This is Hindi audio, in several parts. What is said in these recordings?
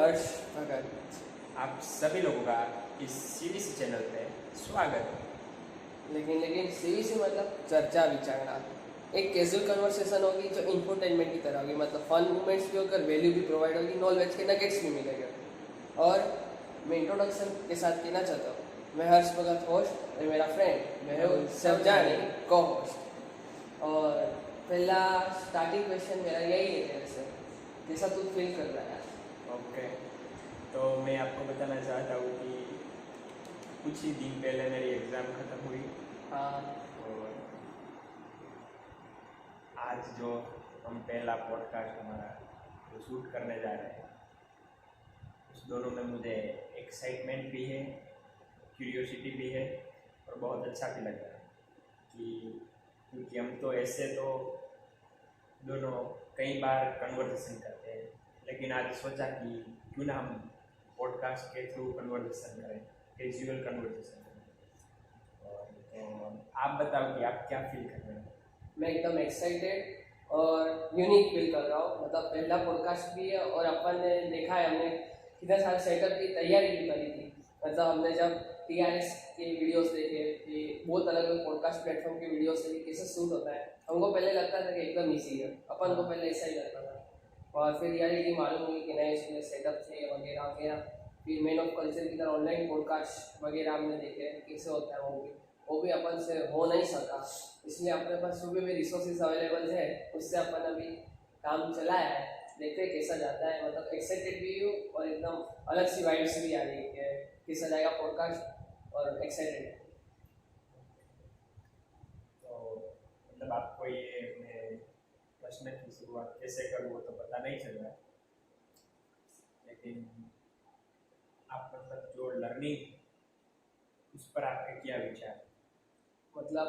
हर्ष भगत। आप सभी लोगों का इस सीबीसी चैनल पे स्वागत है। लेकिन सीबीसी मतलब चर्चा विचारणा, एक कैजुअल कन्वर्सेशन होगी जो इंफोटेनमेंट की तरह होगी, मतलब फन मोमेंट्स भी होकर वैल्यू भी प्रोवाइड होगी, नॉलेज के नगेट्स भी मिलेंगे। और मैं इंट्रोडक्शन के साथ कहना चाहता हूँ, मैं हर्ष भगत होस्ट और मेरा फ्रेंड मेहुल सबजानी को होस्ट। और पहला स्टार्टिंग क्वेश्चन मेरा यही है तेरे से, जैसा तू फील कर रहा है। ओके, तो मैं आपको बताना चाहता हूँ कि कुछ ही दिन पहले मेरी एग्ज़ाम ख़त्म हुई। हाँ, और आज जो हम पहला पॉडकास्ट हमारा जो शूट करने जा रहे हैं, उस दोनों में मुझे एक्साइटमेंट भी है, क्यूरियोसिटी भी है और बहुत अच्छा भी लग रहा है क्योंकि हम तो ऐसे तो दोनों कई बार कन्वर्सेशन करते हैं, लेकिन आज सोचा कि क्यों ना हम पॉडकास्ट के थ्रू कन्वर्सेशन करें, कैजुअल कन्वर्सेशन करें। और तो आप बताओ कि आप क्या फील कर रहे हैं? मैं एकदम एक्साइटेड और यूनिक फील कर रहा हूँ। मतलब पहला पॉडकास्ट भी है और अपन ने देखा है, हमने कितने सारे सेटअप की तैयारी भी करी थी। मतलब हमने जब TRS के वीडियोस देखे कि बहुत अलग अलग पॉडकास्ट प्लेटफॉर्म के वीडियोस से कैसे शूट होता है, हमको पहले लगता था कि एकदम ईजी है, अपन को पहले ऐसा ही लगता था। और फिर रियलिटी मालूम हुई कि नए उसमें सेटअप थे वगैरह वगैरह। फिर मैन ऑफ कल्चर की तरह ऑनलाइन पॉडकास्ट वगैरह हमने देखे कैसे होता है, वो भी अपन से हो नहीं सका, इसलिए अपने पास जो भी रिसोर्सेज अवेलेबल है उससे अपन अभी काम चलाया है। देखते हैं कैसा जाता है। मतलब एक्साइटेड भी हूँ और एकदम अलग सी वाइब्स भी आ रही है कि कैसा जाएगा पॉडकास्ट, और एक्साइटेड। तो मतलब आपको ये मैं प्रश्न की शुरुआत कैसे करूँ वो तो पता नहीं चल रहा है, लेकिन आप मतलब जो लर्निंग उस पर आपके क्या विचार है? मतलब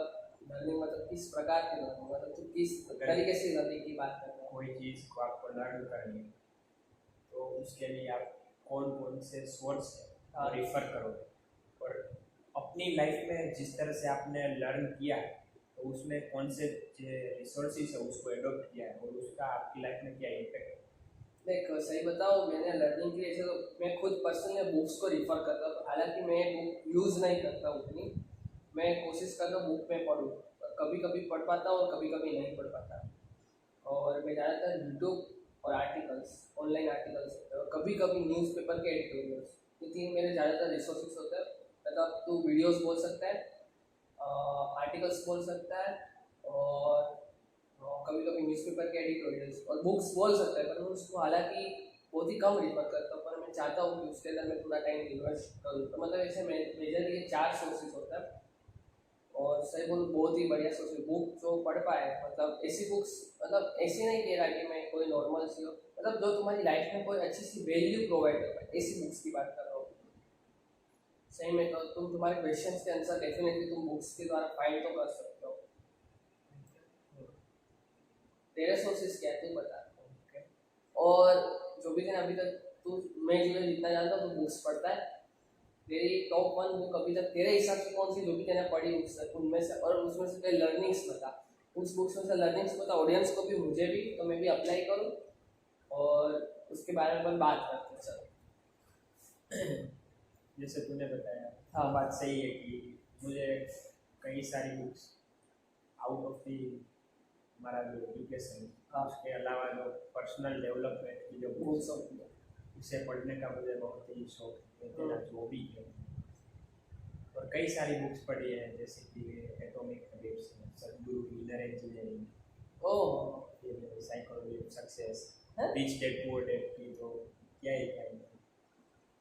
लर्निंग मतलब किस प्रकार की लर्निंग, मतलब तू किस तरीके से लर्निंग की बात कर रहा है? कोई चीज़ को आपको लर्न करनी है तो उसके लिए आप कौन कौन से सोर्स रिफ़र करोगे, और अपनी लाइफ में जिस तरह से आपने लर्न किया है तो उसमें कौन से रिसोर्सेज है उसको एडॉप्ट किया है और उसका आपकी लाइफ में क्या इम्पैक्ट है? देख, सही बताओ, मैंने लर्निंग के लिए ऐसे तो मैं खुद पर्सनली बुक्स को रिफ़र करता हूँ। हालांकि मैं बुक यूज़ नहीं करता उतनी, मैं कोशिश करता हूँ बुक में पढूँ। कभी कभी पढ़ पाता हूँ और कभी कभी नहीं पढ़ पाता। और मैं ज़्यादातर यूट्यूब और आर्टिकल्स, ऑनलाइन आर्टिकल्स और कभी कभी न्यूज़पेपर के एडिटोरियल्स, ये तीन मेरे ज़्यादातर रिसोर्सेज होते हैं। मतलब तू वीडियोस बोल सकता है, आर्टिकल्स बोल सकता है, और कभी कभी न्यूज़पेपर के एडिटोरियल्स और बुक्स बोल सकता है। पर मैं उसको हालांकि बहुत ही कम रिफर करता हूँ, पर मैं चाहता हूँ कि उसके अंदर मैं थोड़ा टाइम इन्वेस्ट करूँ। तो मतलब ऐसे मेजरली ये 4 सोर्सेज होता है। और सही बोलूँ बहुत ही बढ़िया सोर्स बुक जो पढ़ पाए, मतलब ऐसी बुक्स, मतलब ऐसी नहीं कह रहा कि मैं कोई नॉर्मल सी हो, मतलब जो तुम्हारी लाइफ में कोई अच्छी सी वैल्यू प्रोवाइड कर पाए, ऐसी बुक्स की बात कर रहा हूँ। सही में तो तुम तुम्हारे क्वेश्चंस के आंसर डेफिनेटली तुम बुक्स के द्वारा फाइंड तो कर सकते हो। तेरे सोर्सेज क्या है तू बता। और जो भी तेने अभी तक तू, मैं जो जितना जानता हूँ, तू बुक्स पढ़ता है। तेरी टॉप 1 बुक अभी तक तेरे हिसाब से कौन सी जो भी तेने पढ़ी बुक्स उनमें से, और उसमें से तेरे लर्निंग्स बता। उस बुक्स में से लर्निंग्स बता ऑडियंस को भी, मुझे भी, तो मैं भी अप्लाई करूँ और उसके बारे में अपन बात करते हैं। चलो। जैसे तूने बताया, हाँ, बात सही है कि मुझे कई सारी बुक्स आउट ऑफ दी हमारा जो एजुकेशन, हाँ, उसके अलावा जो पर्सनल डेवलपमेंट की जो बुक्स उसे पढ़ने का मुझे बहुत ही शौक है, मेरा जो भी है। और कई सारी बुक्स पढ़ी है, जैसे कि एटॉमिक हैबिट्स, सद्गुरु की इनर इंजीनियरिंग, फिर psychology of success, rich dad poor dad की तो क्या ही क्या,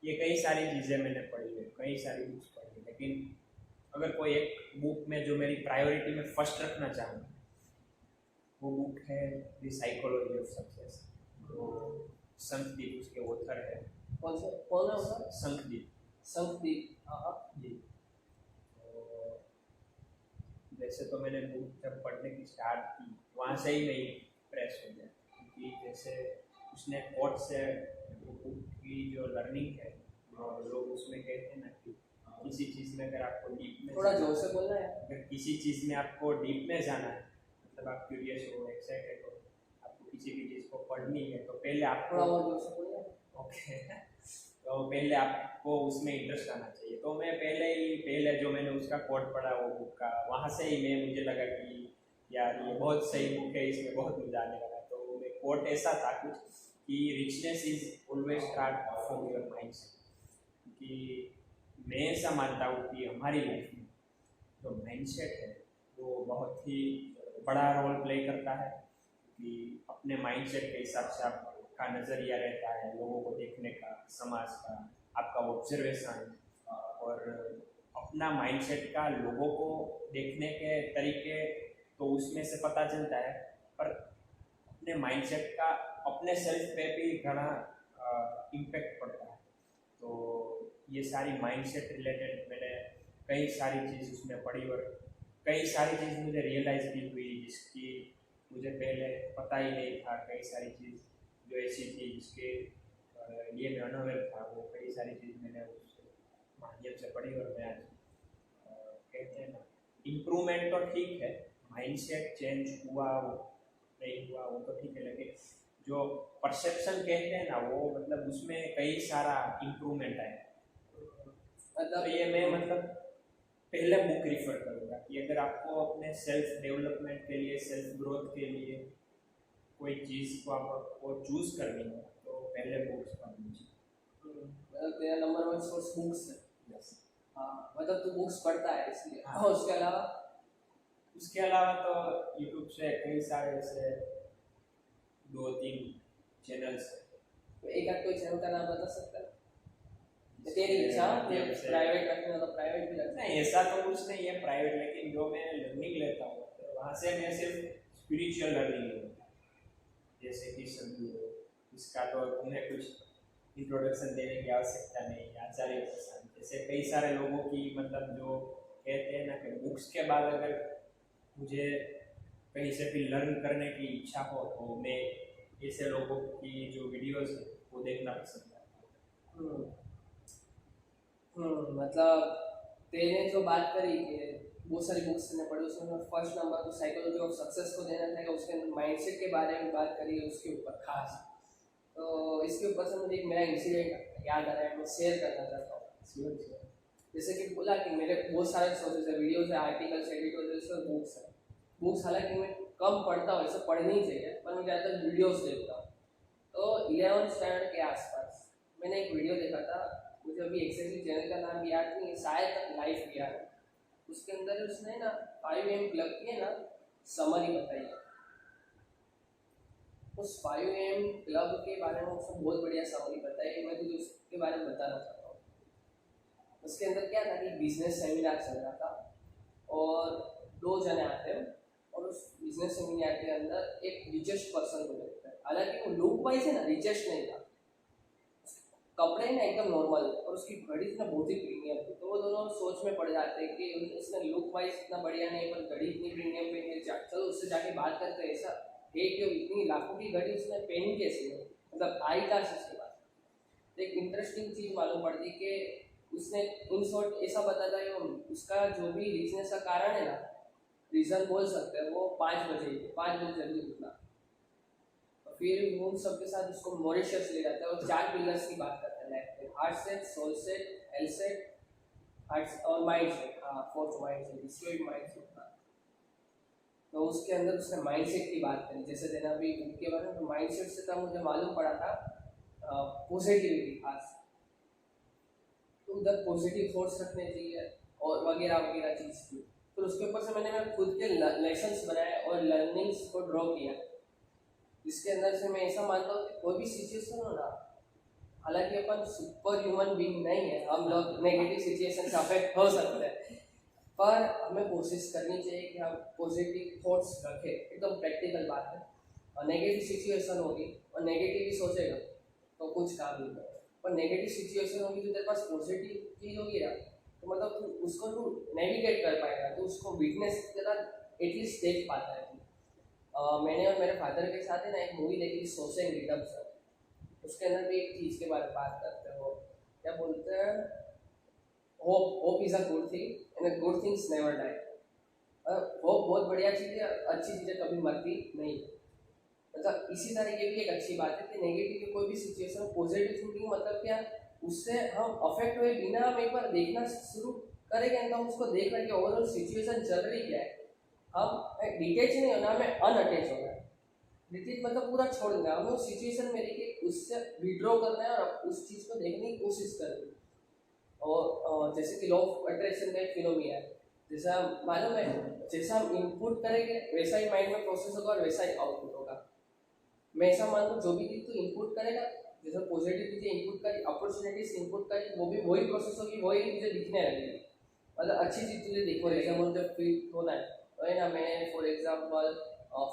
ये कई सारी चीज़ें मैंने पढ़ी है, कई सारी बुक्स पढ़ी है। लेकिन अगर कोई एक बुक में जो मेरी प्रायोरिटी में फर्स्ट रखना चाहूँ, वो बुक है द साइकोलॉजी ऑफ सक्सेस, जो संखदीप उसके ऑथर है। कौन है उसका? संखदीप। हाँ जी। तो वैसे तो मैंने बुक जब पढ़ने की स्टार्ट की वहाँ से ही मैं इम्प्रेस हो गया, क्योंकि जैसे उसने कोट से बुक की जो लर्निंग है, और लोग उसमें कहते हैं ना कि किसी चीज़ में अगर आपको डीप में, थोड़ा जोर से बोलना है। अगर किसी चीज़ में आपको डीप में जाना है, मतलब आप क्यूरियस हो, एक्साइटेड हो, आपको किसी भी चीज़ को पढ़नी है, तो पहले थोड़ा आपको और जोर से बोलना है। ओके तो पहले आपको उसमें इंटरेस्ट आना चाहिए। तो मैं पहले जो मैंने उसका कोट पढ़ा वो बुक का, वहाँ से ही मुझे लगा कि यार ये बहुत सही बुक है, इसमें बहुत मजा आने वाला है। तो मैं कोट ऐसा था कुछ कि richness is always start from your mind set. कि मैं ऐसा मानता हूँ कि हमारी लाइफ में जो माइंडसेट है वो बहुत ही बड़ा रोल प्ले करता है। कि अपने माइंडसेट के हिसाब से आपका नज़रिया रहता है लोगों को देखने का, समाज का, आपका ऑब्जर्वेशन, और अपना माइंडसेट का लोगों को देखने के तरीके तो उसमें से पता चलता है, पर अपने माइंडसेट का अपने सेल्फ पे भी घना इम्पेक्ट पड़ता है। तो ये सारी माइंडसेट रिलेटेड मैंने कई सारी चीज़ उसमें पढ़ी और कई सारी चीज़ मुझे रियलाइज भी हुई जिसकी मुझे पहले पता ही नहीं था। कई सारी चीज़ जो ऐसी थी जिसके लिए मैं अनअवेयर था, वो कई सारी चीज़ मैंने उस माध्यम से पढ़ी और मैं आज कहते हैं ना इम्प्रूवमेंट तो ठीक है, माइंडसेट चेंज हुआ वो नहीं हुआ वो तो ठीक है, लेकिन जो परसेप्शन कहते हैं ना वो मतलब उसमें कई सारा इम्प्रूवमेंट आया। मतलब ये मैं मतलब पहले बुक रिफर करूँगा कि अगर आपको अपने सेल्फ डेवलपमेंट के लिए, सेल्फ ग्रोथ के लिए कोई चीज़ को आपको चूज़ करनी है तो पहले बुक्स पढ़नी चाहिए। मतलब तेरा नंबर 1 सोर्स बुक्स है। यस। हाँ मतलब तू बुक्स पढ़ता है इसलिए। हाँ। और उसके अलावा तो यूट्यूब से कई सारे ऐसे 2-3 चैनल्स है। तो एक आध कोई चैनल का नाम बता सकता है? तेरी इच्छा प्राइवेट रखना तो प्राइवेट भी रखना। नहीं ऐसा तो कुछ नहीं है प्राइवेट, लेकिन जो मैं लर्निंग लेता हूँ तो वहाँ से मैं सिर्फ स्पिरिचुअल लर्निंग लेता हूँ। जैसे कि सदगुरु, इसका तो तुम्हें कुछ इंट्रोडक्शन देने की आवश्यकता नहीं। आचार्य प्रसाद जैसे कई सारे लोगों की मतलब जो कहते हैं ना कि बुक्स के बाद अगर मुझे कहीं से भी लर्न करने की इच्छा हो तो मैं ऐसे लोगों की जो वीडियोस है वो देखना पसंद करता हूँ। मतलब तेने जो बात करी कि बहुत सारी बुक्स ने पढ़ी, उसमें फर्स्ट नंबर तो साइकोलॉजी ऑफ सक्सेस को देना चाहेगा। उसके अंदर माइंडसेट के बारे में बात करी है उसके ऊपर खास। तो इसके ऊपर से मुझे एक मेरा इंसिडेंट याद आ रहा है, मैं शेयर करना चाहता हूँ। जैसे कि बोला कि मेरे बहुत सारे सोर्सेज है, वीडियोज है, आर्टिकल्स, एडिटोरियल्स और बुक्स है। बुक्स हालांकि मैं कम पढ़ता हूँ, ऐसा पढ़नी चाहिए, पर मैं ज़्यादातर वीडियोज़ देखता हूँ। तो 11th स्टैंडर्ड के आसपास मैंने एक वीडियो देखा था, मुझे अभी एक्जैक्टली चैनल का नाम याद नहीं, शायद तक लाइफ किया है। उसके अंदर उसने ना 5 AM क्लब की है ना समरी बताई। उस 5 AM क्लब के बारे में उसने बहुत बढ़िया समरी बताई, मैं तुझे उसके बारे में बताना चाहता हूँ। उसके अंदर क्या था कि बिजनेस सेमिनार चल रहा था और 2 जने आते हैं और उस बिजनेस सेमिनार के अंदर एक रिचेस्ट पर्सन को देखता है। हालांकि वो लुक वाइज है ना रिचेस्ट नहीं था, कपड़े ना एकदम नॉर्मल और उसकी घड़ी इतना बहुत ही प्रीमियम थी। तो वो दोनों सोच में पड़ जाते हैं कि उसने लुक वाइज इतना बढ़िया नहीं पर घड़ी इतनी प्रीमियम पे नहीं, चलो उससे जाके बात करते हैं। ऐसा एक क्यों इतनी लाखों की घड़ी उसने पहनी कैसे है, मतलब आई कहाँ से उसके पास। एक इंटरेस्टिंग चीज़ मालूम पड़ती कि उसने इन शॉर्ट ऐसा बताता है उसका जो भी रिचनेस का कारण है ना, रीज़न बोल सकते हैं, वो 5 बजे 5 बजे जल्दी उठना। फिर वो सबके साथ उसको मॉरिशस ले जाता है और 4 पिलर्स की बात करता है लाइफ में, heart set, soul set, health set, heart और माइंड सेट। हाँ, fourth mind set, state mind set. तो उसके अंदर उसने माइंड सेट की बात करी, जैसे देना भी उनके बारे में। माइंड सेट से तो मुझे मालूम पड़ा था पॉजिटिविटी खास, तो उधर पॉजिटिव थॉट्स रखने चाहिए और वगैरह वगैरह चीज़ थी। फिर उसके ऊपर से मैं खुद के लेसन्स बनाए और लर्निंग्स को ड्रॉ किया, जिसके अंदर से मैं ऐसा मानता हूँ कि कोई भी सिचुएशन हो ना, हालांकि अपन सुपर ह्यूमन बीइंग नहीं है, हम लोग नेगेटिव सिचुएशन से अफेक्ट हो सकते हैं, पर हमें कोशिश करनी चाहिए कि हम पॉजिटिव थॉट्स रखें। एकदम प्रैक्टिकल बात है। और नेगेटिव सिचुएशन होगी और नेगेटिव ही सोचेगा तो कुछ काम नहीं करेगा, पर नेगेटिव सिचुएशन होगी तो तेरे पास पॉजिटिव चीज़ होगी ना, तो मतलब तू उसको तू नेविगेट कर पाएगा, तो उसको वीकनेस की तरह एटलीस्ट देख पाता है। मैंने और मेरे फादर के साथ है ना एक मूवी देखी, शॉशैंक रिडेम्पशन। उसके अंदर भी एक चीज़ के बारे में बात करते हैं, वो क्या बोलते हैं, hope is a good thing and good things never die. Hope बहुत बढ़िया चीज़ है, अच्छी चीज़ें कभी मरती नहीं। मतलब इसी तरह ये भी एक अच्छी बात है कि नेगेटिव कोई भी सिचुएशन पॉजिटिव थिंकिंग मतलब क्या, उससे हम अफेक्ट हुए बिना हम एक बार देखना शुरू करेंगे तो हम उसको देख रहे हैं कि ओवरऑल सिचुएशन चल रही क्या है। हम डिटेच नहीं होना, हमें अनअटैच होना है। डिटेच मतलब पूरा छोड़ देना, हमें उस सिचुएशन में देखिए उससे विड्रॉ करना है और उस चीज़ को देखने की कोशिश करनी है। और जैसे कि लॉ ऑफ अट्रैक्शन का एक फिनोमिना है, जैसा मालूम है जैसा हम इनपुट करेंगे वैसा ही माइंड में प्रोसेस होगा और वैसा ही आउटपुट होगा। मैं ऐसा मानूँ जो भी चीज़ तू इनपुट करेगा, जैसे पॉजिटिव चीज़ें इनपुट करी, अपॉर्चुनिटीज इनपुट करी, वो भी वही प्रोसेस होगी, वही तुझे दिखने लगेगी। मतलब अच्छी चीज़ तुझे देखो, फॉर एग्जाम्पल जब फिट होना है ना, मैं फॉर एग्जाम्पल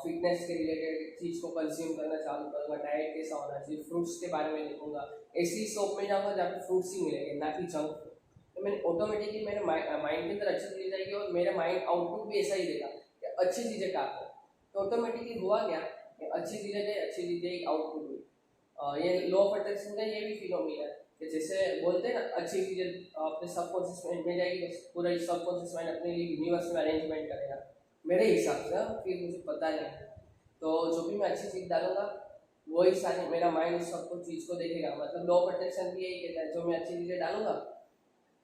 फिटनेस के रिलेटेड चीज़ को कंज्यूम करना चालू करूँगा, डाइट कैसा होना चाहिए, फ्रूट्स के बारे में लिखूंगा, ऐसी शॉप में जाऊँगा जहाँ पे फ्रूट्स ही मिलेंगे ना कि जंक फूड। तो मैंने ऑटोमेटिकली मेरे माइंड के अंदर अच्छी चीज़ें जाएगी और मेरा माइंड आउटपुट भी ऐसा ही देगा कि अच्छी चीज़ें क्या है। तो ऑटोमेटिकली हुआ क्या, अच्छी चीज़ें गई, अच्छी चीज़ें आउटपुट हुई। ये लॉ ऑफ अट्रैक्शन का ये भी फिनोमिना है कि जैसे बोलते हैं ना अच्छी चीज़ें अपने सबकॉन्शियस माइंड में जाएगी तो पूरा सबकॉन्शियस माइंड अपने लिए यूनिवर्स में अरेंजमेंट करेगा मेरे हिसाब से। फिर मुझे पता नहीं, तो जो भी मैं अच्छी चीज़ डालूंगा वही सारी मेरा माइंड उस सब चीज़ को देखेगा। मतलब लॉ ऑफ अट्रैक्शन भी यही कहता है, जो मैं अच्छी चीज़ें डालूंगा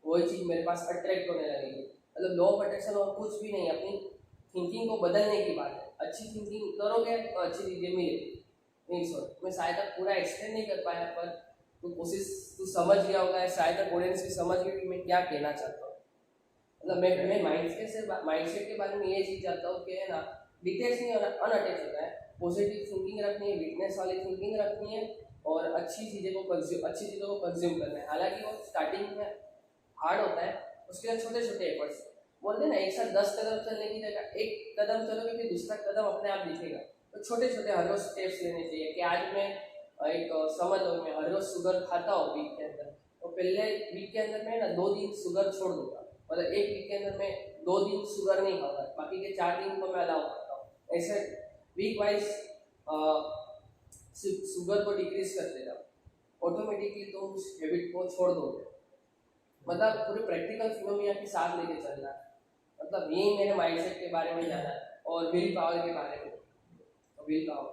वही चीज़ मेरे पास अट्रैक्ट होने लगेगी। मतलब लॉ ऑफ अट्रैक्शन और कुछ भी नहीं, अपनी थिंकिंग को बदलने की बात है। अच्छी थिंकिंग करोगे तो अच्छी चीज़ें मिलेगी। नहीं सर, मैं शायद तक पूरा एक्सप्लेन नहीं कर पाया, पर तू कोशिश तू समझ गया होगा, शायद तक ऑडियंस भी समझ गई कि मैं क्या कहना चाहता हूँ। मतलब मैं माइंडसेट के बारे में ये चीज़ चाहता हूँ कि है ना, डिटेल्स नहीं होना, अनअटैच होना है, पॉजिटिव थिंकिंग रखनी है, वीकनेस वाली थिंकिंग रखनी है और अच्छी चीज़ों को कंज्यूम करना है। हालांकि वो स्टार्टिंग में हार्ड होता है, उसके बाद छोटे छोटे एफर्ट्स बोलते हैं ना, एक साथ 10 कदम चलने की जगह एक कदम चलोगे फिर दूसरा कदम अपने आप दिखेगा। तो छोटे छोटे हर रोज स्टेप्स लेने चाहिए कि आज मैं एक समझ लो मैं हर रोज शुगर खाता हूँ वीक के अंदर, तो पहले वीक के अंदर मैं ना 2 दिन शुगर छोड़ दूंगा। मतलब एक वीक के अंदर मैं 2 दिन शुगर नहीं खाऊंगा, बाकी के 4 दिन को मैं अलाउ करता हूँ। ऐसे वीक वाइज शुगर को डिक्रीज करते जाओ, ऑटोमेटिकली तुम उस हैबिट को छोड़ दोगे। मतलब पूरे प्रैक्टिकल फिनोमिना के साथ लेके चलना है। मतलब यही मेरे माइंडसेट के बारे में जाना है और विल पावर के बारे में। विल पावर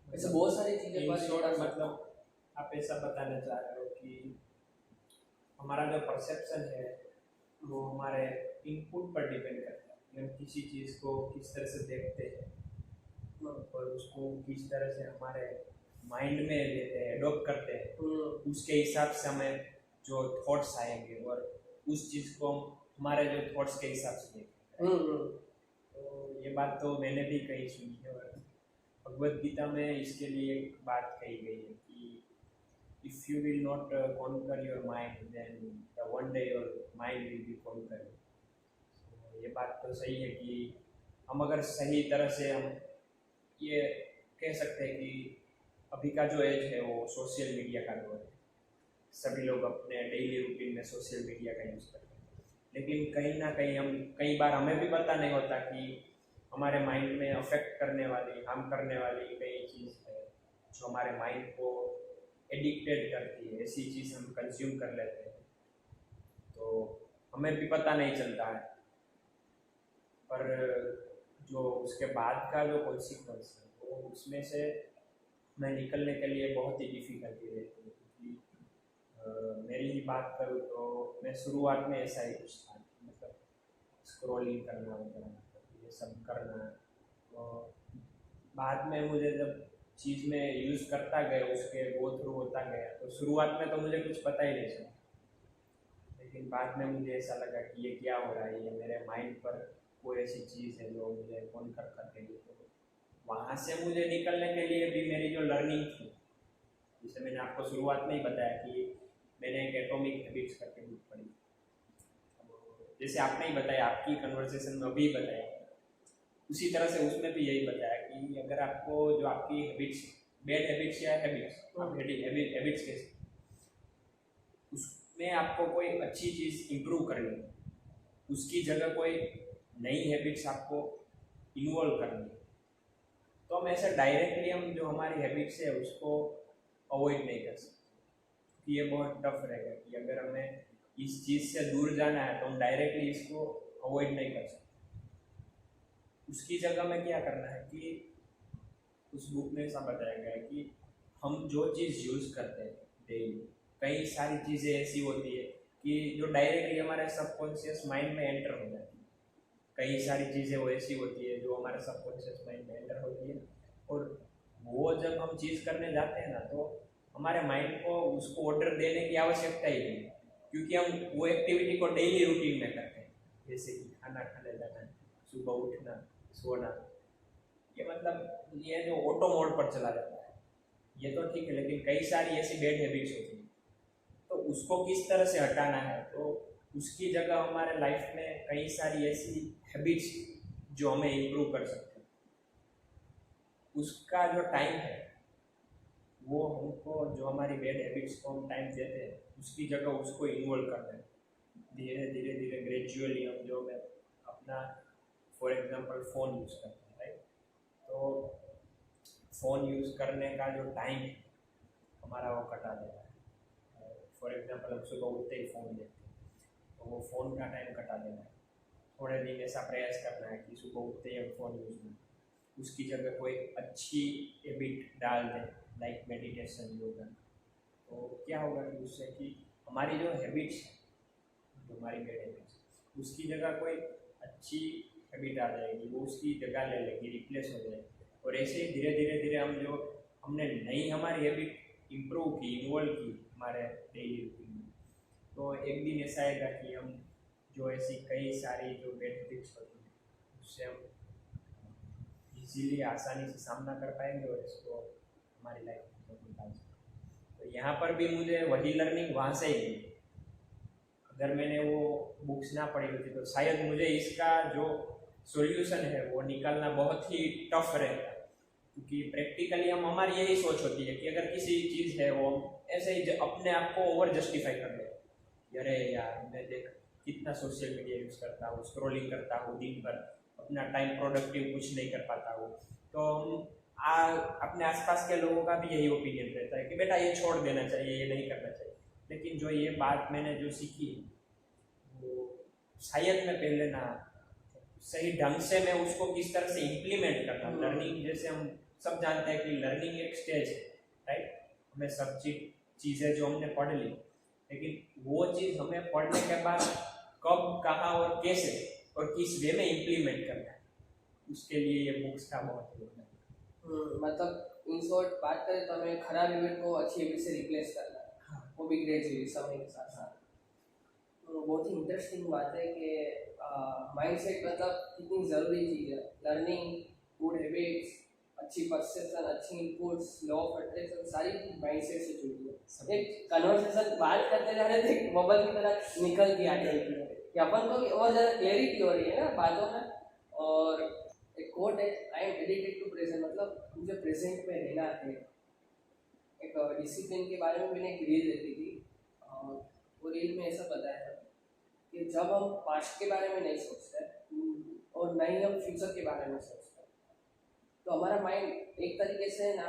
ऐसे बहुत सारी चीजें पर मतलब आप ऐसा बताना चाह रहे हो कि हमारा जो परसेप्शन है वो हमारे इनपुट पर डिपेंड करता है कि हम किसी चीज़ को किस तरह से देखते हैं और उसको किस तरह से हमारे माइंड में लेते हैं, एडॉप्ट करते हैं, उसके हिसाब से हमें जो थॉट्स आएंगे और उस चीज़ को हमारे जो थॉट्स के हिसाब से देखते हैं। तो ये बात तो मैंने भी कहीं सुनी है और भगवद गीता में इसके लिए एक बात कही गई है कि if you will not conquer your mind then one day your mind will be conquer. ये बात तो सही है कि हम अगर सही तरह से हम ये कह सकते हैं कि अभी का जो एज है वो सोशल मीडिया का दौर है, सभी लोग अपने डेली रूटीन में सोशल मीडिया का यूज़ करते हैं, लेकिन कहीं ना कहीं कई बार हमें भी पता नहीं होता कि हमारे माइंड में अफेक्ट करने वाली, हार्म करने वाली कई चीज़ है जो हमारे माइंड को एडिक्टेड करती है। ऐसी चीज़ हम कंज्यूम कर लेते हैं तो हमें भी पता नहीं चलता है, पर जो उसके बाद का जो कॉन्सिक्वेंस है वो उसमें से मैं निकलने के लिए बहुत ही डिफ़िकल्टी रहती है। क्योंकि मेरी ही बात करूँ तो मैं शुरुआत में ऐसा ही कुछ था, मतलब स्क्रॉलिंग करना वगैरह ये सब करना, तो बाद में मुझे जब चीज़ में यूज़ करता गया, उसके गो थ्रू होता गया, तो शुरुआत में तो मुझे कुछ पता ही नहीं चला, लेकिन बाद में मुझे ऐसा लगा कि ये क्या हो रहा है, ये मेरे माइंड पर कोई ऐसी चीज़ है जो मुझे कौन कर रही है। तो वहाँ से मुझे निकलने के लिए भी मेरी जो लर्निंग थी, जिसे मैंने आपको शुरुआत में ही बताया कि मैंने एक एटॉमिक हैबिट्स करके बुक पढ़ी, जैसे आपने ही बताया, आपकी कन्वर्सेशन में अभी बताया, उसी तरह से उसमें भी यही बताया कि अगर आपको जो आपकी हैबिट्स, बैड हैबिट्स या हैबिट्स, आप हैबिट्स कैसे, उसमें आपको कोई अच्छी चीज़ इम्प्रूव करनी है, उसकी जगह कोई नई हैबिट्स आपको इन्वॉल्व करनी है, तो हम ऐसा डायरेक्टली हम जो हमारी हैबिट्स है उसको अवॉइड नहीं कर सकते, कि ये बहुत टफ रहेगा कि अगर हमें इस चीज़ से दूर जाना है तो हम डायरेक्टली इसको अवॉइड नहीं कर सकते। उसकी जगह में क्या करना है कि उस बुक में ऐसा बताया गया है कि हम जो चीज़ यूज़ करते हैं डेली, कई सारी चीज़ें ऐसी होती है कि जो डायरेक्टली हमारे सबकॉन्शियस माइंड में एंटर हो जाती है। कई सारी चीज़ें वो ऐसी होती है जो हमारे सबकॉन्शियस माइंड में एंटर होती है, और वो जब हम चीज़ करने जाते हैं ना, तो हमारे माइंड को उसको ऑर्डर देने की आवश्यकता ही नहीं, क्योंकि हम वो एक्टिविटी को डेली रूटीन में करते हैं। जैसे कि खाना खाने जाना, सुबह उठना, सोना, ये मतलब ये जो ऑटो मोड पर चला जाता है, ये तो ठीक है, लेकिन कई सारी ऐसी बैड हैबिट्स होती है, तो उसको किस तरह से हटाना है। तो उसकी जगह हमारे लाइफ में कई सारी ऐसी हैबिट्स जो हमें इम्प्रूव कर सकते हैं, उसका जो टाइम है वो हमको, जो हमारी बैड हैबिट्स को हम टाइम देते हैं, उसकी जगह उसको इन्वॉल्व करना है। धीरे धीरे धीरे ग्रेजुअली हम जो है अपना, फॉर एग्जांपल फ़ोन यूज़ करते हैं, राइट। तो फ़ोन यूज़ करने का जो टाइम है हमारा वो घटा देना है। फॉर एग्जांपल हम सुबह उठते ही फ़ोन देखते हैं, तो वो फ़ोन का टाइम घटा देना है। थोड़े दिन ऐसा प्रयास करना है कि सुबह उठते ही हम फ़ोन यूज़ नहीं, उसकी जगह कोई अच्छी हैबिट डाल दें, लाइक मेडिटेशन, योगा। तो क्या होगा कि उससे कि हमारी जो हैबिट्स है, जो हमारी बैड हैबिट्स, उसकी जगह कोई अच्छी हैबिट आ जाएगी, वो उसकी जगह ले लेगी, रिप्लेस हो जाएगी। और ऐसे ही धीरे धीरे धीरे हम जो हमने नई हमारी हैबिट इम्प्रूव की, इन्वॉल्व की हमारे डेली रूटीन में, तो एक दिन ऐसा आएगा कि हम जो ऐसी कई सारी जो बैड हैबिट्स होती हैं उससे हम इजीली, आसानी से सामना कर पाएंगे और इसको हमारी लाइफ में निकाल सकते। तो यहाँ पर भी मुझे वही लर्निंग वहाँ से ही मिली। अगर मैंने वो बुक्स ना पढ़ी होती तो शायद मुझे इसका जो सॉल्यूशन है वो निकालना बहुत ही टफ रहता, क्योंकि प्रैक्टिकली हम, हमारी यही सोच होती है कि अगर किसी चीज़ है वो ऐसे ही अपने आप को ओवर जस्टिफाई कर ले, अरे यार मैं देख कितना सोशल मीडिया यूज़ करता हूँ, स्क्रॉलिंग करता हूँ दिन भर, अपना टाइम प्रोडक्टिव कुछ नहीं कर पाता हूँ। तो हम अपने आसपास के लोगों का भी यही ओपिनियन रहता है कि बेटा ये छोड़ देना चाहिए, ये नहीं करना चाहिए। लेकिन जो ये बात मैंने जो सीखी वो शायद मैं पहले ना सही ढंग से मैं उसको किस तरह से इम्प्लीमेंट करता हूँ। लर्निंग, जैसे हम सब जानते हैं कि लर्निंग एक स्टेज है, राइट। हमें सब चीज़ें जो हमने पढ़ ली, लेकिन वो चीज़ हमें पढ़ने के बाद कब, कहाँ और कैसे और किस वे में इम्प्लीमेंट करना है, उसके लिए ये बुक्स का बहुत योगदान है। मतलब इन शॉर्ट बात करें तो हमें खराब हैबिट को अच्छी हैबिट से रिप्लेस करना है, हाँ। वो भी ग्रेजुअली समय के साथ साथ। तो बहुत ही इंटरेस्टिंग बात है कि माइंडसेट मतलब कितनी ज़रूरी चीज़ है। लर्निंग, गुड हैबिट्स, अच्छी परसेप्शन, अच्छी इनपुट्स, लॉ ऑफ अट्रैक्शन, सारी माइंडसेट से जुड़ी है। एक कन्वर्सेशन बात करते जा रहे थे, बबल की तरह निकल के आ रही है कि अपन को और ज़्यादा क्लैरिटी हो रही है ना बातों में। और एक कोट है, I am addicted to present, मतलब मुझे प्रेजेंट में रहना है। एक डिसिप्लिन के बारे में मैंने एक रील देखी थी, वो रील में ऐसा बताया था कि जब हम पास्ट के बारे में नहीं सोचते और न ही हम फ्यूचर के बारे में सोचते, तो हमारा माइंड एक तरीके से ना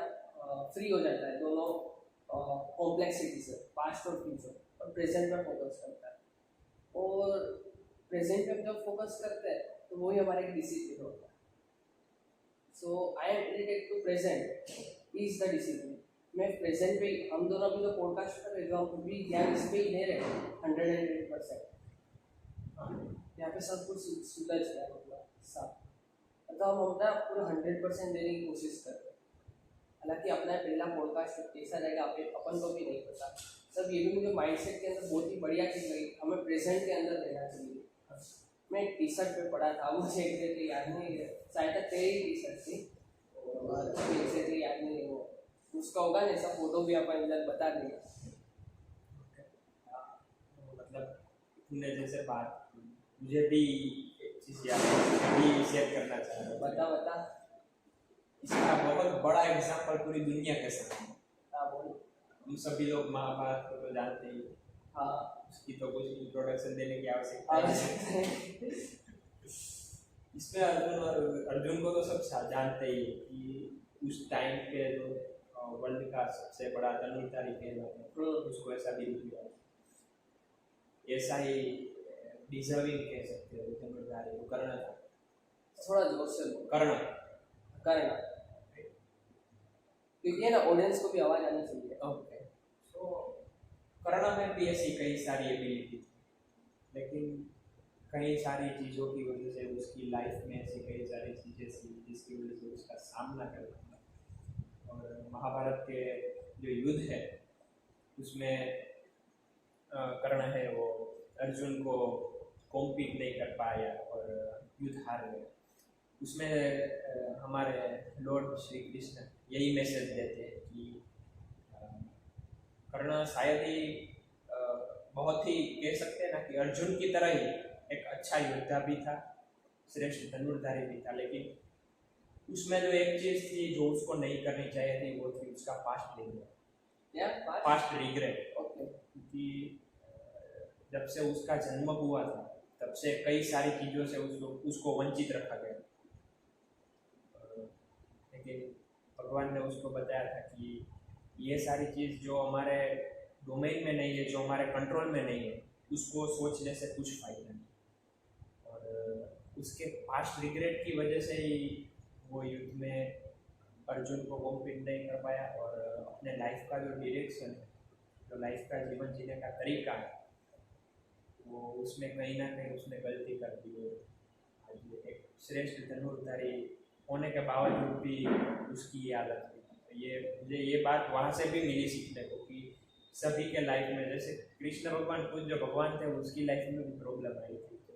फ्री हो जाता है दोनों कॉम्प्लेक्सिटी से, पास्ट और फ्यूचर, और प्रेजेंट पर फोकस करता है। और प्रेजेंट पे जब फोकस करते हैं तो वही हमारे एक डिसिप्लिन होता है। So I am addicted to present is the discipline. मैं प्रेजेंट पे, हम दोनों अभी जो पॉडकास्ट कर रहे हैं, जो हम भी ध्यान इस पे ही दे रहे हैं 108%, यहाँ पे सब कुछ सुधर जाए, मतलब सब, मतलब हम अपना पूरा 100% देने की कोशिश कर रहे हैं। हालांकि अपना पहला पॉडकास्ट कैसा रहेगा अपन को भी नहीं पता। सब ये भी मुझे माइंडसेट के अंदर बहुत ही बढ़िया चीज़ लगी, हमें प्रेजेंट के अंदर रहना चाहिए। मैं एक टी शर्ट पे पढ़ा था, मुझे एग्जैक्टली याद नहीं है, शायद तेरी टी शर्ट थी, और एग्जैक्टली याद नहीं है वो, उसका होगा ना, ऐसा फोटो भी अपन इधर बता देंगे। मतलब तूने जैसे बात, मुझे भी एक चीज़ याद है, भी शेयर करना चाह रहा हूँ। बता। इसका बहुत बड़ा एग्जाम्पल पूरी दुनिया के सामने। हाँ बोल। हम सभी लोग महाभारत को तो जानते ही, हाँ, उसकी तो कुछ इंट्रोडक्शन देने की आवश्यकता है। इसमें अर्जुन को तो सब जानते ही कि उस टाइम पे जो वर्ल्ड का सबसे बड़ा धनुर्धारी कहलाता है, उसको ऐसा भी दिया, ऐसा ही डिजर्विंग कह सकते हो धनुर्धारी वो कर्ण था। थोड़ा जोर से बोल। कर्ण। करना। क्योंकि है ना ऑडियंस को भी आवाज़ आनी चाहिए। ओके, तो कर्ण में भी ऐसी कई सारी एबिलिटी थी, लेकिन कई सारी चीज़ों की वजह से उसकी लाइफ में ऐसी कई सारी चीज़ें थी जिसकी वजह से उसका सामना करना पड़ा। और महाभारत के जो युद्ध है उसमें कर्ण है वो अर्जुन को कॉम्पीट नहीं कर पाया और युद्ध हार गए। उसमें हमारे लॉर्ड श्री कृष्ण यही मैसेज देते हैं कि कर्ण शायद ही बहुत ही कह सकते हैं ना कि अर्जुन की तरह ही एक अच्छा योद्धा भी था, श्रेष्ठ धनुर्धारी भी था, लेकिन उसमें जो एक चीज़ थी जो उसको नहीं करनी चाहिए थी वो थी उसका पास्ट रिग्रेट। पास्ट रिग्रेट, क्योंकि जब से उसका जन्म हुआ था तब से कई सारी चीज़ों से उसको वंचित रखा गया, लेकिन भगवान ने उसको बताया था कि ये सारी चीज़ जो हमारे डोमेन में नहीं है, जो हमारे कंट्रोल में नहीं है, उसको सोचने से कुछ फायदा नहीं। और उसके पास्ट रिग्रेट की वजह से ही वो युद्ध में अर्जुन को कॉम्पीट नहीं कर पाया और अपने लाइफ का जो डायरेक्शन है, जो लाइफ का जीवन जीने का तरीका है, वो उसमें कहीं ना कहीं उसने गलती कर दी है। आज एक श्रेष्ठ धनुर्धारी होने के बावजूद भी उसकी ये आदत हुई। ये मुझे ये बात वहाँ से भी मिली सीखने को कि सभी के लाइफ में, जैसे कृष्ण भगवान खुद जो भगवान थे उसकी लाइफ में भी प्रॉब्लम आई थी, तो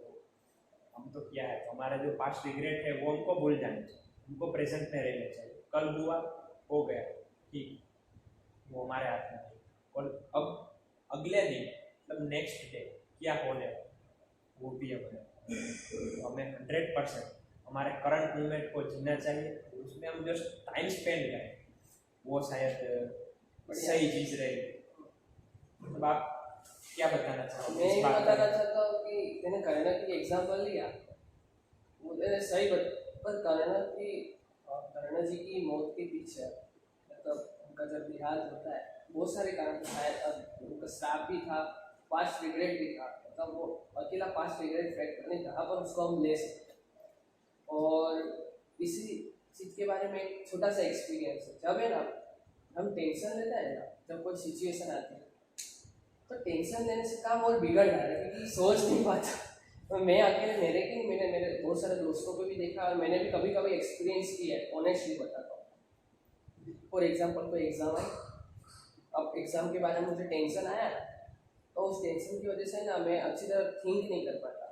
हम तो क्या है, तो हमारा जो पास्ट रिग्रेट है वो हमको भूल जाना चाहिए, हमको प्रेजेंट में रहना चाहिए। कल हुआ हो गया, ठीक, वो हमारे हाथ में है। और अब अगले दिन मतलब नेक्स्ट डे क्या होने वो भी हमें, तो हमें 100% हमारे करंट मूवमेंट को जीना चाहिए, उसमें हम जस्ट टाइम स्पेंड करें, वो शायद सही चीज़ रहेगी। मतलब आप क्या बताना चाहोगे? मैं ये बताना चाहता हूँ कि मैंने कर्ण की एग्जाम्पल लिया, मुझे सही पर कर्ण जी की मौत के पीछे मतलब उनका जब देहांत होता है बहुत सारे कारण थे। उनका श्राप भी था, पास्ट रिग्रेट भी था, मतलब वो अकेला पास्ट रिग्रेट फैक्टर नहीं था पर उसको हम ले सकते। और इसी चीज़ के बारे में एक छोटा सा एक्सपीरियंस है। जब है ना हम टेंशन लेते हैं ना, जब कोई सिचुएशन आती है तो टेंशन लेने से काम और बिगड़ रहा है क्योंकि सोच नहीं पाता। तो मैं अकेले मैंने मेरे बहुत सारे दोस्तों को भी देखा और मैंने भी कभी कभी एक्सपीरियंस किया है, ऑनेस्टली बताता हूँ। फॉर एग्जाम्पल कोई एग्ज़ाम है, अब एग्ज़ाम के बारे में मुझे टेंशन आया तो उस टेंशन की वजह से ना मैं अच्छी तरह थिंक नहीं कर पाता,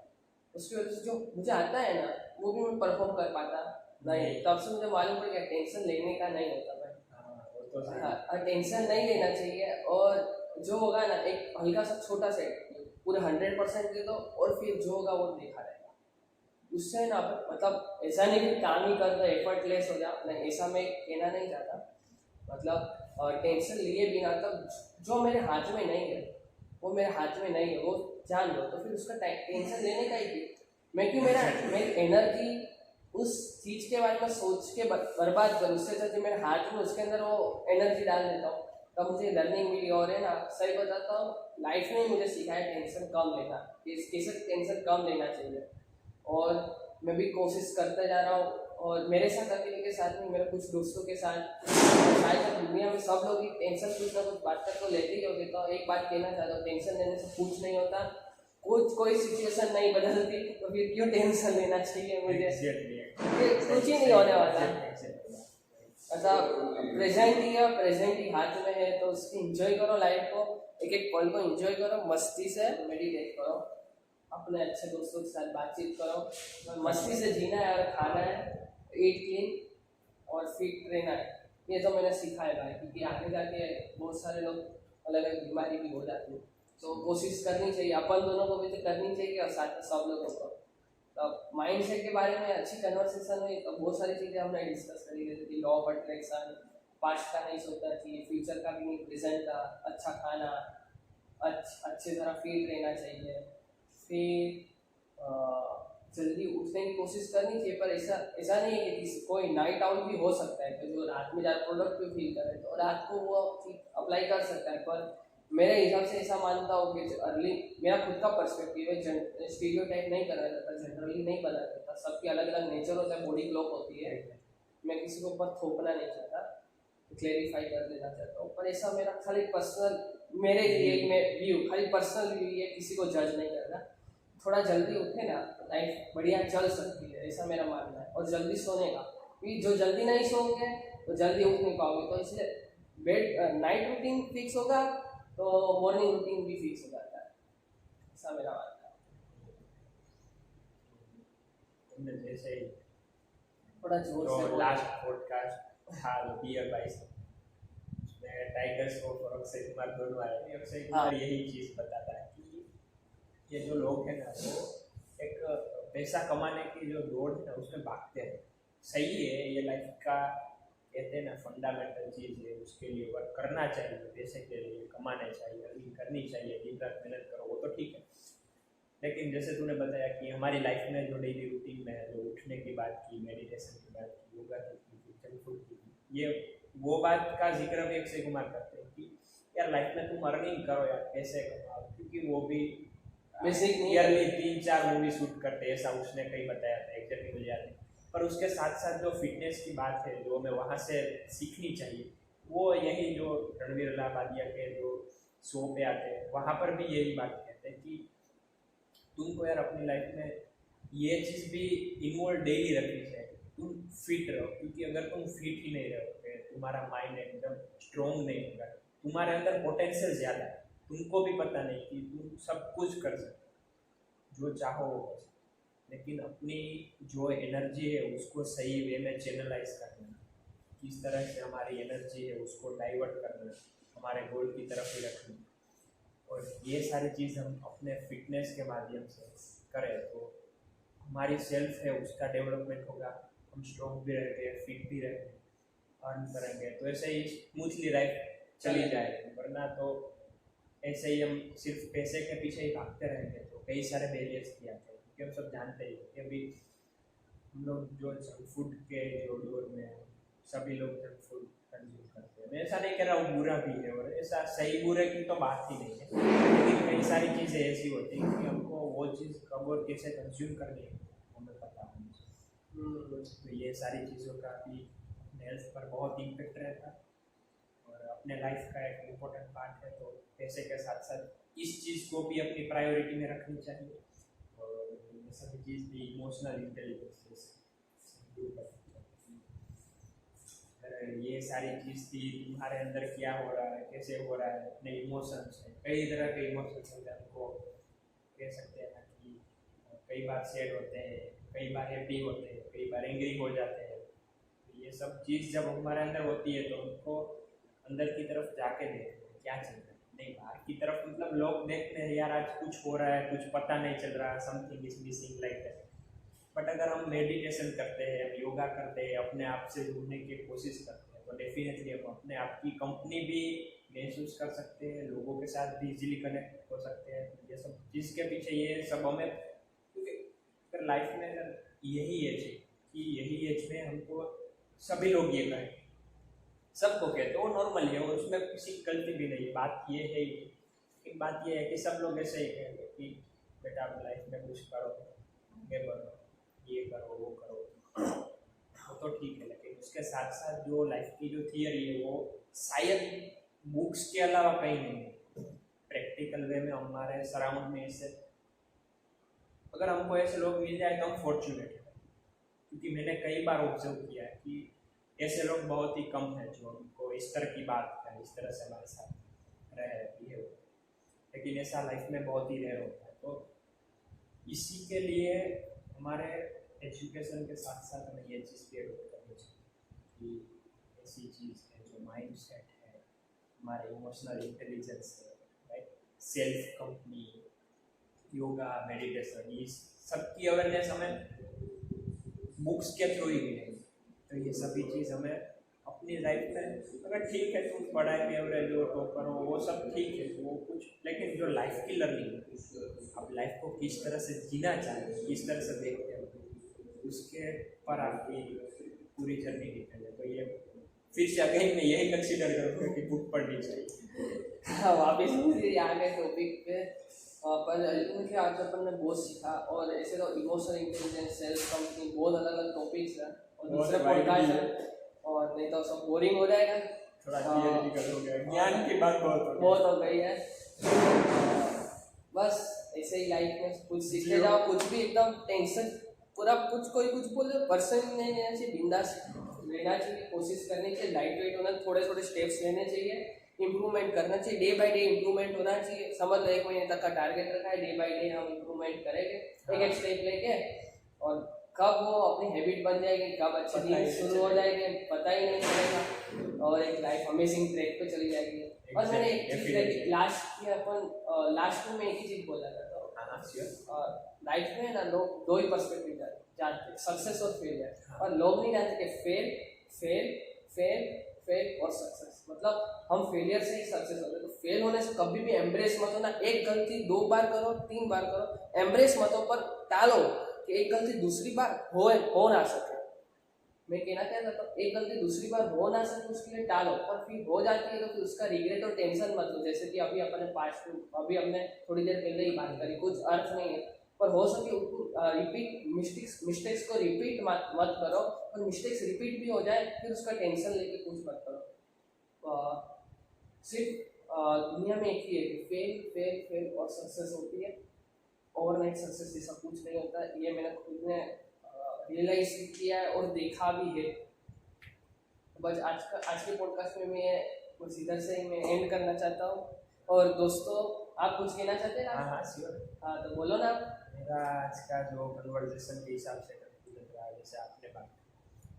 उसकी वजह से जो मुझे आता है ना वो भी मैं परफॉर्म कर पाता नहीं। तब से मुझे मालूम पड़ गया टेंशन लेने का नहीं होता भाई। हाँ, टेंशन नहीं लेना चाहिए और जो होगा ना एक हल्का सा छोटा सा पूरे 100% दे दो और फिर जो होगा वो देखा रहेगा। उससे ना मतलब ऐसा नहीं कि काम ही कर दो एफर्टलेस हो जाओ, नहीं ऐसा मैं कहना नहीं चाहता। मतलब टेंशन लिए बिना तब जो मेरे हाथ में नहीं है वो मेरे हाथ में नहीं है वो जान लो, तो फिर उसका टेंशन लेने का ही मैं क्यों मेरी एनर्जी उस चीज़ के बारे में सोच के बर्बाद करूँ, उससे अच्छा मेरे हाथ में उसके अंदर वो एनर्जी डाल देता हूँ। तब मुझे लर्निंग मिली और है ना सही बताता हूँ लाइफ में मुझे सिखाया टेंशन कम लेना, कैसे टेंशन कम लेना चाहिए। और मैं भी कोशिश करता जा रहा हूँ और मेरे साथ अकेले के साथ में मेरे कुछ दोस्तों के साथ, शायद दुनिया में सब लोग ही टेंशन कुछ ना कुछ बात कर तो लेते ही होते। तो एक बात कहना चाहता हूँ, टेंशन लेने से कुछ नहीं होता, कोई सिचुएशन नहीं बदलती, तो फिर क्यों टेंशन लेना चाहिए मुझे, कुछ ही नहीं होने वाला। मतलब प्रेजेंट ही हाथ में है, तो उसकी एंजॉय करो लाइफ को, एक एक पल को एंजॉय करो, मस्ती से मेडिटेट करो, अपने अच्छे दोस्तों के साथ बातचीत करो, मस्ती से जीना है और खाना है, ईट क्लीन और फिट रहना है। ये तो मैंने सीखा है भाई, क्योंकि आगे जाके बहुत सारे लोग अलग अलग बीमारी भी हो जाती है, तो कोशिश करनी चाहिए अपन दोनों को भी तो करनी चाहिए और साथ में सब लोगों को। तब माइंड सेट के बारे में अच्छी कन्वर्सेशन हुई तो बहुत सारी चीज़ें हमने डिस्कस करी, जैसे कि लॉ ऑफ अट्रैक्शन, पास्ट का नहीं सोचना चाहिए, फ्यूचर का भी नहीं, प्रेजेंट का, अच्छा खाना, अच्छे तरह फिट रहना चाहिए, फिर जल्दी उठने की कोशिश करनी चाहिए। पर ऐसा नहीं है कि कोई नाइट आउट भी हो सकता है, तो जो रात में ज़्यादा प्रोडक्टिव फील करे तो रात को वो अप्लाई कर सकता है। पर मेरे हिसाब से ऐसा मानता हूँ कि अर्ली, मेरा खुद का पर्सपेक्टिव है, स्टीरियोटाइप नहीं करना चाहता, जनरली नहीं बना चाहता, सबकी अलग अलग नेचर होता है, बॉडी क्लॉक होती है, मैं किसी के ऊपर थोपना नहीं चाहता। क्लेरिफाई कर देना चाहता हूँ। पर ऐसा मेरा खाली पर्सनल, मेरे लिए मैं व्यू, खाली पर्सनल व्यू, ये किसी को जज नहीं करना। थोड़ा जल्दी उठे ना, लाइफ बढ़िया चल सकती है, ऐसा मेरा मानना है। और जल्दी सोने का, क्योंकि जो जल्दी नहीं सोओगे तो जल्दी उठ नहीं पाओगे। तो इसलिए बेड नाइट रूटीन फिक्स होगा तो मॉर्निंग रूटीन भी फिक्स हो जाता है, ऐसा मेरा मानना है। तुमने जैसे थोड़ा जोर से जो बोलो। लास्ट पॉडकास्ट था बियर बाइस, उसमें टाइगर श्रॉफ और अक्षय कुमार दोनों आए थे। अक्षय कुमार यही चीज़ बताता है कि ये जो लोग हैं ना, वो एक पैसा कमाने की जो दौड़ है ना, उसमें भागते हैं। सही है, ये लाइफ का कहते हैं ना फंडामेंटल चीज़ है, उसके लिए वर्क करना चाहिए, पैसे के लिए कमाने चाहिए, अर्निंग करनी चाहिए, दिन रात मेहनत करो, वो तो ठीक है। लेकिन जैसे तूने बताया कि हमारी लाइफ में जो डेली रूटीन में है, जो उठने की बात की, मेडिटेशन की बात की, योगा की, जंक फूड की, ये वो बात का जिक्र भी अक्षय कुमार करते हैं कि यार लाइफ में तुम अर्निंग करो यार, पैसे कमाओ, क्योंकि वो भी बेसिक नहीं ईयरली 3-4 मूवी शूट करते हैं, ऐसा उसने कहीं बताया था, एग्जैक्टली मुझे याद नहीं। पर उसके साथ साथ जो फिटनेस की बात है, जो हमें वहाँ से सीखनी चाहिए, वो यही जो रणवीर अलाहाबादिया के जो शो पे आते हैं, वहाँ पर भी यही बात कहते हैं कि तुमको यार अपनी लाइफ में ये चीज़ भी इन्वॉल्व डेली रखनी चाहिए, तुम फिट रहो। क्योंकि अगर तुम फिट ही नहीं रहोगे, तुम्हारा माइंड एकदम स्ट्रॉन्ग नहीं होगा, तुम्हारे अंदर पोटेंशियल ज़्यादा है, तुमको भी पता नहीं कि तुम सब कुछ कर सकते हो, जो चाहो वो कर सकते हो। लेकिन अपनी जो एनर्जी है उसको सही वे में चैनलाइज करना, किस तरह से हमारी एनर्जी है उसको डाइवर्ट करना, हमारे गोल की तरफ ही रखना, और ये सारी चीज़ हम अपने फिटनेस के माध्यम से करें तो हमारी सेल्फ है उसका डेवलपमेंट होगा, हम स्ट्रॉन्ग भी रहेंगे, फिट भी रहेंगे, अर्न करेंगे, तो ऐसे ही स्मूथली लाइफ चली जाएगी। वरना तो ऐसे ही हम सिर्फ पैसे के पीछे ही भागते रहेंगे तो कई सारे बैरियर्स भी आते हैं। क्योंकि हम सब जानते हैं कि अभी हम लोग जो जंक फूड के जो दौर में हैं, सभी लोग जंक फूड कंज्यूम करते हैं। मैं ऐसा नहीं कह रहा हूँ बुरा भी है, और ऐसा सही बुरे की तो बात ही नहीं है, लेकिन कई सारी चीज़ें ऐसी होती हैं कि हमको वो चीज़ कब और कैसे कंज्यूम करनी है हमें पता होना चाहिए। तो ये सारी चीज़ों का भी अपने हेल्थ पर बहुत इम्पेक्ट रहता है, और अपने लाइफ का एक इम्पोर्टेंट पार्ट है। तो पैसे के साथ साथ इस चीज़ को भी अपनी प्रायोरिटी में रखनी चाहिए, और ये सभी चीज़ भी इमोशनल इंटेलिजेंस ये सारी चीज़ थी। तुम्हारे अंदर क्या हो रहा है, कैसे हो रहा है, अपने इमोशंस हैं, कई तरह के इमोशंस होते हैं, हमको कह सकते हैं ना कि कई बार सैड होते हैं, कई बार हैप्पी होते हैं, कई बार एंग्री हो जाते हैं। तो ये सब चीज़ जब हमारे अंदर होती है तो हमको अंदर की तरफ जाके देखते हैं क्या चल रहा है, नहीं बाहर की तरफ। मतलब लोग देखते हैं यार आज कुछ हो रहा है, कुछ पता नहीं चल रहा, something is missing like that. But अगर हम मेडिटेशन करते हैं, हम योगा करते हैं, अपने आप से जुड़ने की कोशिश करते हैं, तो डेफिनेटली हम अपने आप की कंपनी भी महसूस कर सकते हैं, लोगों के साथ भी इजीली कनेक्ट हो सकते हैं। ये सब चीज़ के पीछे ये सब हमें, क्योंकि अगर लाइफ में अगर यही एज है कि यही एज में हमको सभी लोग ये करें, सबको कहते हो नॉर्मल है, और उसमें किसी की गलती भी नहीं। बात ये है, एक बात ये है कि सब लोग ऐसे ही कहेंगे कि बेटा आप लाइफ में कुछ करो, आगे बढ़ो, ये करो, वो करो, वो तो ठीक है। लेकिन उसके साथ साथ जो लाइफ की जो थियरी है वो शायद बुक्स के अलावा कहीं नहीं है। प्रैक्टिकल वे में हमारे सराउंड में ऐसे अगर हमको ऐसे लोग मिल जाए तो हम फॉर्चुनेट हैं, क्योंकि मैंने कई बार ऑब्जर्व किया है कि ऐसे लोग बहुत ही कम हैं जो हमको इस तरह की बात करें, इस तरह से हमारे साथ रहे बिहेव, लेकिन ऐसा लाइफ में बहुत ही रेयर होता है। तो इसी के लिए हमारे एजुकेशन के साथ साथ हमें ये चीज़ भी एडोप्ट करनी चाहिए कि ऐसी चीज़ है जो माइंड सेट है, हमारे इमोशनल इंटेलिजेंस है, right, self company, yoga, meditation, ये सबकी अवेयरनेस हमें बुक्स के थ्रू ही मिलेगी। तो ये सभी चीज़ हमें अपनी लाइफ में, अगर ठीक है तुम पढ़ाई में एवरेज हो, टॉपर हो, वो सब ठीक है, वो कुछ, लेकिन जो लाइफ की लर्निंग, अब लाइफ को किस तरह से जीना चाहिए, किस तरह से देखते हो, उसके पर आपकी पूरी जर्नी डिपेंड है। तो ये फिर से अगेन मैं यही कंसिडर करूँगा कि बुक पढ़नी चाहिए। हाँ, वापिस आ गए टॉपिक पे। पर उनके आज अपन ने बहुत सीखा, और ऐसे तो इमोशनल इंटेलिजेंस, सेल्फ कंपनी, बहुत अलग अलग टॉपिक्स हैं और दूसरे पॉडकास्ट है, और नहीं तो सब बोरिंग हो जाएगा। थोड़ा थियोरिटिकल हो गया, ज्ञान की बात बहुत बहुत हो गई है। बस ऐसे ही लाइफ में कुछ सीखते जाओ, कुछ भी एकदम टेंशन पूरा कुछ कोई कुछ बोले पर्सन नहीं लेना चाहिए, बिंदास लेना चाहिए, कोशिश करनी चाहिए, लाइट वेट होना, थोड़े थोड़े स्टेप्स लेने चाहिए, इम्प्रूवमेंट करना चाहिए, डे बाय डे इम्प्रूवमेंट होना चाहिए। समझ लो 1 महीने तक का टारगेट रखा है, डे बाय डे हम इम्प्रूवमेंट करेंगे, एक एक स्टेप लेके, और कब वो अपनी हैबिट बन जाएगी, कब अच्छी दिन शुरू हो जाएगी पता ही नहीं चलेगा, और एक लाइफ अमेजिंग ट्रैक पे चली जाएगी। और मैंने एक चीज देखी लास्ट की, अपन लास्ट में एक ही चीज बोला जाता है, लाइफ में ना लोग 2 ही पर्सपेक्टिव जानते हैं, सक्सेस और फेलियर, और लोग नहीं जानते कि फेल फेल फेल फेल और सक्सेस, मतलब हम फेलियर से ही सक्सेस होते हैं। तो फेल होने से कभी भी एम्ब्रेस मत हो ना, एक गलती 2 बार करो 3 बार करो, एम्ब्रेस मत हो, पर टालो कि एक गलती दूसरी बार हो ना सके। मैं कहना चाहता था एक गलती दूसरी बार हो ना सके उसके लिए टालो, पर फिर हो जाती है तो फिर उसका रिग्रेट और टेंशन मत लो। जैसे कि अभी अपने पास्ट में अभी हमने थोड़ी देर पहले ही बात करी, कुछ अर्थ नहीं है, पर हो सके उसको रिपीट मिस्टेक्स को रिपीट मत करो, और मिस्टेक्स रिपीट भी हो जाए फिर उसका टेंशन लेके कुछ मत करो। सिर्फ दुनिया में एक ही है कि फेल फेल फेल और सक्सेस होती है, ओवरनाइट सक्सेस जैसा कुछ नहीं होता। ये मैंने खुद ने रियलाइज किया है और देखा भी है। बस आज के पॉडकास्ट में मैं कुछ इधर से ही मैं एंड करना चाहता हूँ। और दोस्तों आप कुछ कहना चाहते हैं? हाँ श्योर। हाँ तो बोलो ना। मेरा आज का जो कन्वर्सेशन के हिसाब से लग रहा है, जैसे आपने बात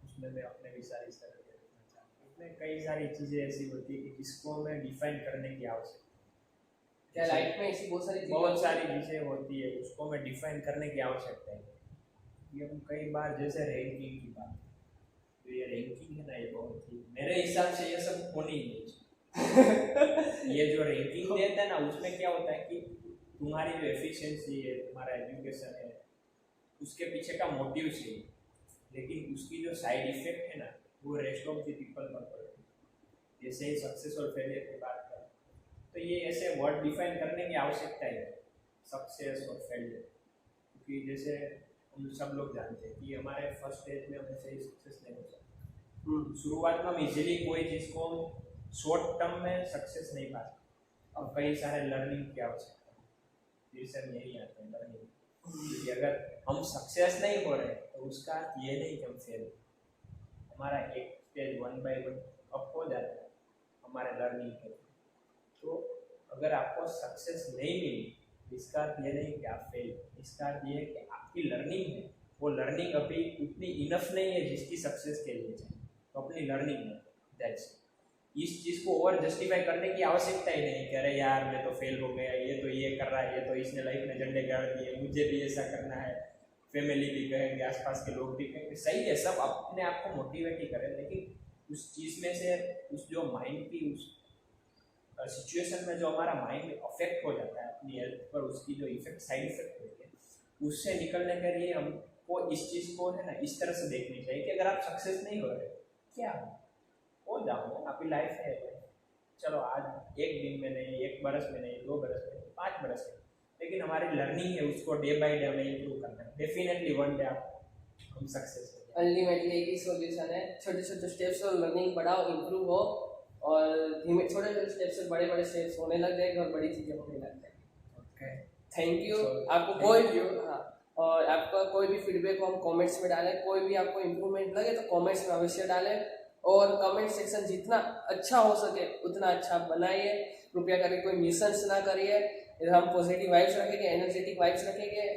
उसमें मैं अपने विचार इस तरह के रखना चाहता हूँ। उसमें कई सारी चीज़ें ऐसी होती है कि जिसको हमें डिफाइन करने की आवश्यकता है। क्या लाइफ में ऐसी बहुत सारी चीज़ें होती है, उसको हमें डिफाइन करने की आवश्यकता है। ये हम कई बार जैसे रैंकिंग की बात, तो ये रैंकिंग है ना, ये बहुत ही मेरे हिसाब से ये सब होनी ही नहीं। ये जो रैंकिंग देता है ना, उसमें क्या होता है कि तुम्हारी जो एफिशिएंसी है, तुम्हारा एजुकेशन है, उसके पीछे का मोटिव चाहिए, लेकिन उसकी जो साइड इफेक्ट है ना, वो रेस्ट ऑफ द पीपल पर पड़ती है। जैसे ही सक्सेस और फेलियर की बात करें तो ये ऐसे वर्ड डिफाइन करने की आवश्यकता है, सक्सेस और फेलियर, क्योंकि जैसे हम सब लोग जानते हैं कि हमारे फर्स्ट स्टेज में हमेशा ही सक्सेस नहीं हो सकता। शुरुआत में हम इजीली कोई चीज़ को शॉर्ट टर्म में सक्सेस नहीं पा सकते, और कई सारे लर्निंग की आवश्यकता है। फिर से यही आता है लर्निंग, क्योंकि अगर हम सक्सेस नहीं हो रहे तो उसका अर्थ ये नहीं कि हम फेल, हमारा एक स्टेज 1 by 1 अप हो जाता है हमारे लर्निंग के। तो अगर आपको सक्सेस नहीं मिली, इसका अर्थ ये नहीं कि आप फेल, इसका अर्थ ये है कि आपकी लर्निंग है, वो लर्निंग अभी उतनी इनफ नहीं है जिसकी सक्सेस के लिए चाहिए। तो अपनी लर्निंग में दैट्स, इस चीज़ को ओवर जस्टिफाई करने की आवश्यकता ही नहीं कि अरे यार मैं तो फेल हो गया, ये तो ये कर रहा है, ये तो इसने लाइफ में झंडे गाड़ दिए, मुझे भी ऐसा करना है, फैमिली भी कहेंगे, आसपास के लोग भी कहेंगे। सही है, सब अपने आप को मोटिवेट ही करें, लेकिन उस चीज़ में से उस जो माइंड की उस सिचुएशन में जो हमारा माइंड अफेक्ट हो जाता है अपनी हेल्थ पर, उसकी जो इफेक्ट साइड इफेक्ट होती है, उससे निकलने के लिए हमको इस चीज़ को है ना इस तरह से देखनी चाहिए कि अगर आप सक्सेस नहीं हो रहे, क्या हो जाओ, आपकी लाइफ है, चलो आज एक दिन में नहीं, 1 बरस में नहीं, 2 बरस में नहीं, 5 बरस में, लेकिन हमारी लर्निंग है, उसको डे बाय डे हमें इम्प्रूव करना है। डेफिनेटली वन डे हम सक्सेस हो जाएंगे। अल्टीमेटली एक ही सॉल्यूशन है, छोटे छोटे स्टेप्स से लर्निंग बढ़ाओ, इम्प्रूव हो, और धीमे छोटे छोटे स्टेप्स से बड़े बड़े स्टेप्स होने लग जाएंगे और बड़ी चीज़ें होने लग जाएंगी। Okay, thank you. आपको कोई भी और आपका कोई भी फीडबैक हो हम कमेंट्स में डालें, कोई भी आपको इम्प्रूवमेंट लगे तो कमेंट्स में अवश्य डालें, और कमेंट सेक्शन जितना अच्छा हो सके उतना अच्छा बनाइए। कृपया करके कोई मिसन्स ना करिए, हम पॉजिटिव वाइब्स रखेंगे, एनर्जेटिक वाइब्स रखेंगे,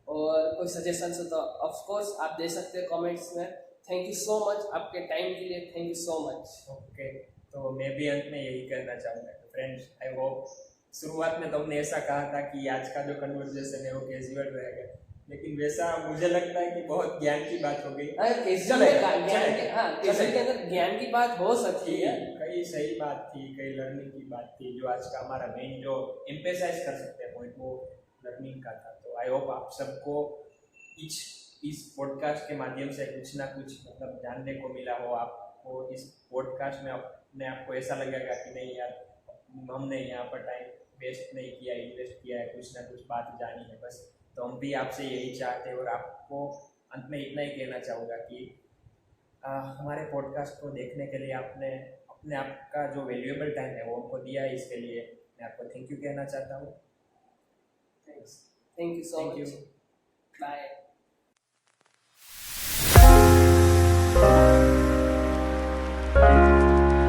और कोई सजेशंस हो तो ऑफकोर्स आप दे सकते हैं कमेंट्स में। थैंक यू सो मच आपके टाइम के लिए, thank you so much. Okay, तो मैं भी अंत में यही कहना चाहूँगा फ्रेंड्स, आई होप शुरुआत में तो हमने ऐसा कहा था कि आज का जो कन्वर्सेशन है वो कैजुअल रहेगा, लेकिन वैसा मुझे लगता है कि बहुत ज्ञान की बात हो गई। ज्ञान की बात हो सकती है, कई सही बात थी, कई लर्निंग की बात थी, जो आज का हमारा मेन जो एम्फेसाइज कर सकते हैं पॉइंट वो लर्निंग का था। तो आई होप आप सबको इस पॉडकास्ट के माध्यम से कुछ ना कुछ मतलब जानने को मिला हो। आपको इस पॉडकास्ट में अपने आपको ऐसा लगेगा कि नहीं यार, हमने यहाँ पर टाइम वेस्ट नहीं किया, इन्वेस्ट किया है, कुछ ना कुछ बात जानी है बस। तो हम भी आपसे यही चाहते हैं, और आपको अंत में इतना ही कहना चाहूँगा कि हमारे पॉडकास्ट को देखने के लिए आपने आपने आपका जो वैल्यूएबल टाइम है वो हमको दिया है, इसके लिए मैं आपको थैंक यू कहना चाहता हूँ। Thanks, thank you so thank much, you. Bye.